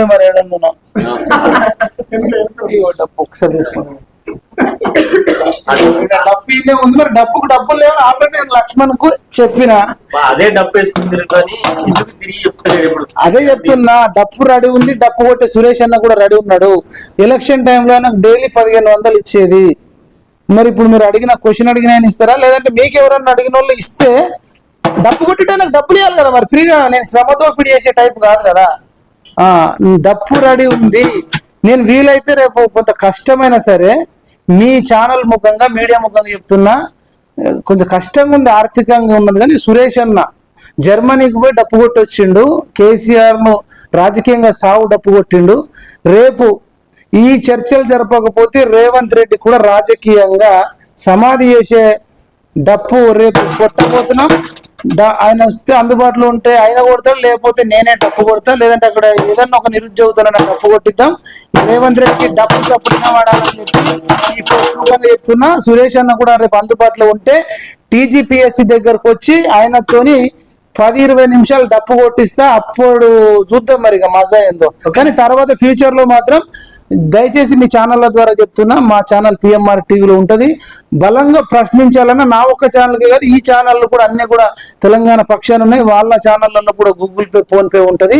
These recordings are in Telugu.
మరి ఏడన్నా ఒకసారి తీసుకున్నాను డబ్బు ఉంది మరి డబ్బుకు డబ్బులు లేవు ఆల్రెడీ నేను లక్ష్మణ్ కు చెప్పిన అదే డబ్బు వేసుకుంటారు కానీ తిరిగి చెప్తలేడు ఇప్పుడు అదే చెప్తున్నా డప్పు రెడీ ఉంది డప్పు కొట్టే సురేష్ అన్న కూడా రెడీ ఉన్నాడు ఎలక్షన్ టైంలో నాకు డైలీ 1500 ఇచ్చేది మరి ఇప్పుడు మీరు అడిగిన క్వశ్చన్ అడిగిన ఆయన ఇస్తారా లేదంటే మీకు ఎవరన్నా అడిగిన వాళ్ళు ఇస్తే డప్పు కొట్టితే నాకు డబ్బులు ఇవ్వాలి కదా మరి ఫ్రీగా నేను శ్రమతో పిడి చేసే టైప్ కాదు కదా డప్పు రెడీ ఉంది నేను వీలైతే రేపు కొంత కష్టమైనా సరే మీ ఛానల్ ముఖంగా మీడియా ముఖంగా చెప్తున్నా కొంచెం కష్టంగా ఉంది ఆర్థికంగా ఉన్నది కానీ సురేష్ అన్న జర్మనీకి పోయి డప్పు కొట్టి వచ్చిండు కేసీఆర్ ను రాజకీయంగా సావు డప్పు కొట్టిండు రేపు ఈ చర్చలు జరపకపోతే రేవంత్ రెడ్డి కూడా రాజకీయంగా సమాధి చేసే డప్పు రేపు కొట్టబోతున్నాం ఆయన వస్తే అందుబాటులో ఉంటే ఆయన కొడతాడు లేకపోతే నేనే డప్పు కొడతా లేదంటే అక్కడ ఏదన్నా ఒక నిరుద్యోగులను డప్పు కొట్టిద్దాం రేవంత్ రెడ్డికి డప్పు చప్పుడుగా వాడాలని చెప్పి ఈ ప్రశ్నగా చెప్తున్నా సురేష్ అన్న కూడా రేపు అందుబాటులో ఉంటే టీజీపీఎస్సీ దగ్గరకు వచ్చి ఆయనతోని 10-20 నిమిషాలు డప్పు కొట్టిస్తా అప్పుడు చూద్దాం మరి మజా ఏందో కానీ తర్వాత ఫ్యూచర్ లో మాత్రం దయచేసి మీ ఛానళ్ళ ద్వారా చెప్తున్నా మా ఛానల్ పిఎంఆర్ టీవీలో ఉంటది బలంగా ప్రశ్నించాలన్నా నా ఒక్క ఛానల్కే కాదు ఈ ఛానళ్ళు కూడా అన్ని కూడా తెలంగాణ పక్షాలు ఉన్నాయి వాళ్ళ ఛానళ్ళలో కూడా గూగుల్ పే ఫోన్ పే ఉంటది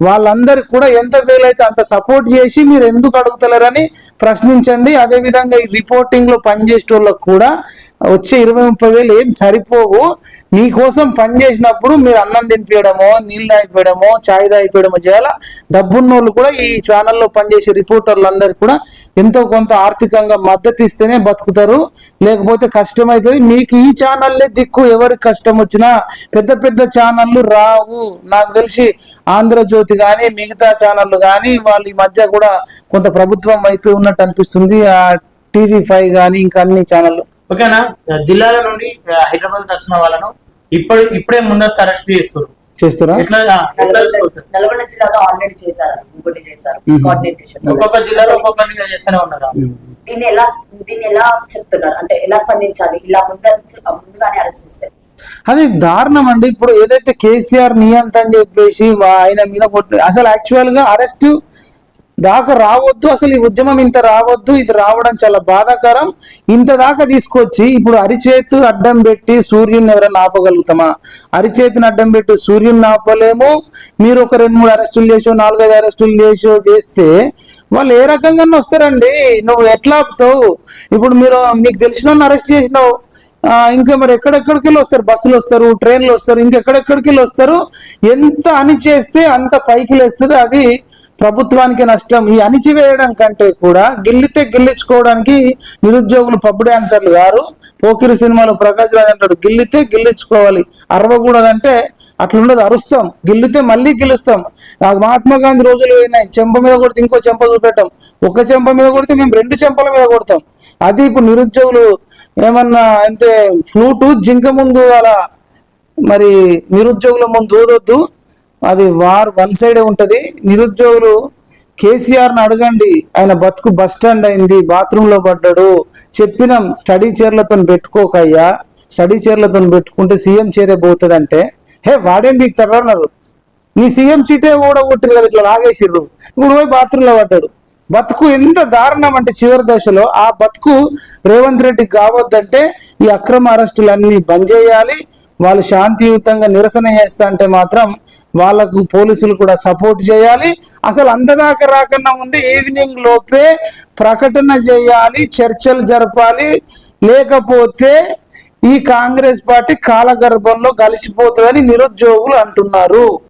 వాళ్ళందరికి కూడా ఎంత వీలైతే అంత సపోర్ట్ చేసి మీరు ఎందుకు అడుగుతలేరని ప్రశ్నించండి అదే విధంగా ఈ రిపోర్టింగ్ లో పనిచేసే వాళ్ళకు కూడా వచ్చే 20-30 వేలు ఏం సరిపోవు మీకోసం పనిచేసినప్పుడు మీరు అన్నం తినిపించడమో నీళ్ళు తాగిపోయడమో చాయ్ తాగిపోయడమో చేయాలా డబ్బున్న వాళ్ళు కూడా ఈ ఛానల్లో పనిచేసే రిపోర్టర్లందరికీ కూడా ఎంతో కొంత ఆర్థికంగా మద్దతు ఇస్తేనే బతుకుతారు లేకపోతే కష్టమవుతుంది మీకు ఈ ఛానల్లే దిక్కు ఎవరికి కష్టం వచ్చినా పెద్ద పెద్ద ఛానళ్ళు రావు నాకు తెలిసి ఆంధ్రజ్యోతి కానీ మిగతా ఛానళ్ళు కానీ వాళ్ళ ఈ మధ్య కూడా కొంత ప్రభుత్వం అయిపోయి ఉన్నట్టు అనిపిస్తుంది ఆ TV5 కానీ ఇంకా అన్ని ఛానళ్ళు ఓకేనా జిల్లాల నుండి హైదరాబాద్ వస్తున్న వాళ్ళను ఇప్పుడే ముందస్తు అరెస్ట్ చేస్తారా నల్గొండ జిల్లాలో ఆల్రెడీ చేశారు ఇంకోటి చేశారు ఒక్కొక్క జిల్లాలో ఒక్కొక్కరిగా చేస్తూనే ఉన్నారు దీన్ని ఎలా చెప్తున్నారు అంటే ఎలా స్పందించాలి ఇలా ముందుగానే అరెస్ట్ చేస్తే అది దారుణం అండి ఇప్పుడు ఏదైతే కేసీఆర్ నియంత అని చెప్పేసి ఆయన మీద అసలు యాక్చువల్ గా అరెస్ట్ దాకా రావద్దు అసలు ఈ ఉద్యమం ఇంత రావద్దు ఇది రావడం చాలా బాధాకరం ఇంత దాకా తీసుకొచ్చి ఇప్పుడు అరిచేతు అడ్డం పెట్టి సూర్యుని ఎవరైనా ఆపగలుగుతామా అరిచేతిని అడ్డం పెట్టి సూర్యుని ఆపలేము మీరు ఒక 2-3 అరెస్టులు చేసో 4-5 అరెస్టులు చేస్తే వాళ్ళు ఏ రకంగా వస్తారండి నువ్వు ఎట్లా ఆపుతావు ఇప్పుడు నీకు తెలిసిన అరెస్ట్ చేసినావు ఇంకా మరి ఎక్కడెక్కడికి వెళ్ళి వస్తారు బస్సులు వస్తారు ట్రైన్లు వస్తారు ఇంకెక్కడెక్కడికి వెళ్ళి వస్తారు ఎంత అని చేస్తే అంత పైకి లేస్తుంది అది ప్రభుత్వానికి నష్టం ఈ అణిచివేయడం కంటే కూడా గిల్లించుకోవడానికి నిరుద్యోగులు పబ్ డాన్సర్లు గారు పోకిరి సినిమాలో ప్రకాష్ రాజ్ అంటాడు గిల్లితే గిల్లించుకోవాలి అరవకూడదంటే అట్లుండదు అరుస్తాం గిల్లితే మళ్ళీ గెలుస్తాం మహాత్మా గాంధీ రోజులు పోయినాయి చెంప మీద కొడితే ఇంకో చెంప చూపెట్టాం ఒక చెంప మీద కొడితే మేము 2 చెంపల మీద కొడతాం అది ఇప్పుడు నిరుద్యోగులు ఏమన్నా అంటే ఫ్లూటు జింక ముందు అలా మరి నిరుద్యోగుల ముందు ఊదొద్దు అది వన్ సైడే ఉంటది నిరుద్యోగులు కేసీఆర్ని అడగండి ఆయన బతుకు బస్ స్టాండ్ అయింది బాత్రూమ్ లో పడ్డాడు చెప్పినాం స్టడీ చైర్లతో పెట్టుకోకయ్యా స్టడీ చైర్లతో పెట్టుకుంటే సీఎం చైరే పోతుంది అంటే వాడేం మీకు తగలన్నారు నీ సీఎం సీటే ఓడగొట్టిరు కదా ఇట్లా లాగేసిర్రు ఇప్పుడు పోయి బాత్రూమ్ లో పడ్డాడు బతుకు ఎంత దారుణం అంటే చివరి దశలో ఆ బతుకు రేవంత్ రెడ్డికి కావద్దంటే ఈ అక్రమ అరెస్టులన్నీ బంద్ చేయాలి వాళ్ళు శాంతియుతంగా నిరసన చేస్తా అంటే మాత్రం వాళ్ళకు పోలీసులు కూడా సపోర్ట్ చేయాలి అసలు అంతదాకా రాకన్నా ముందే ఈవినింగ్ లోపే ప్రకటన చేయాలి చర్చలు జరపాలి లేకపోతే ఈ కాంగ్రెస్ పార్టీ కాలగర్భంలో కలిసిపోతుందని నిరుద్యోగులు అంటున్నారు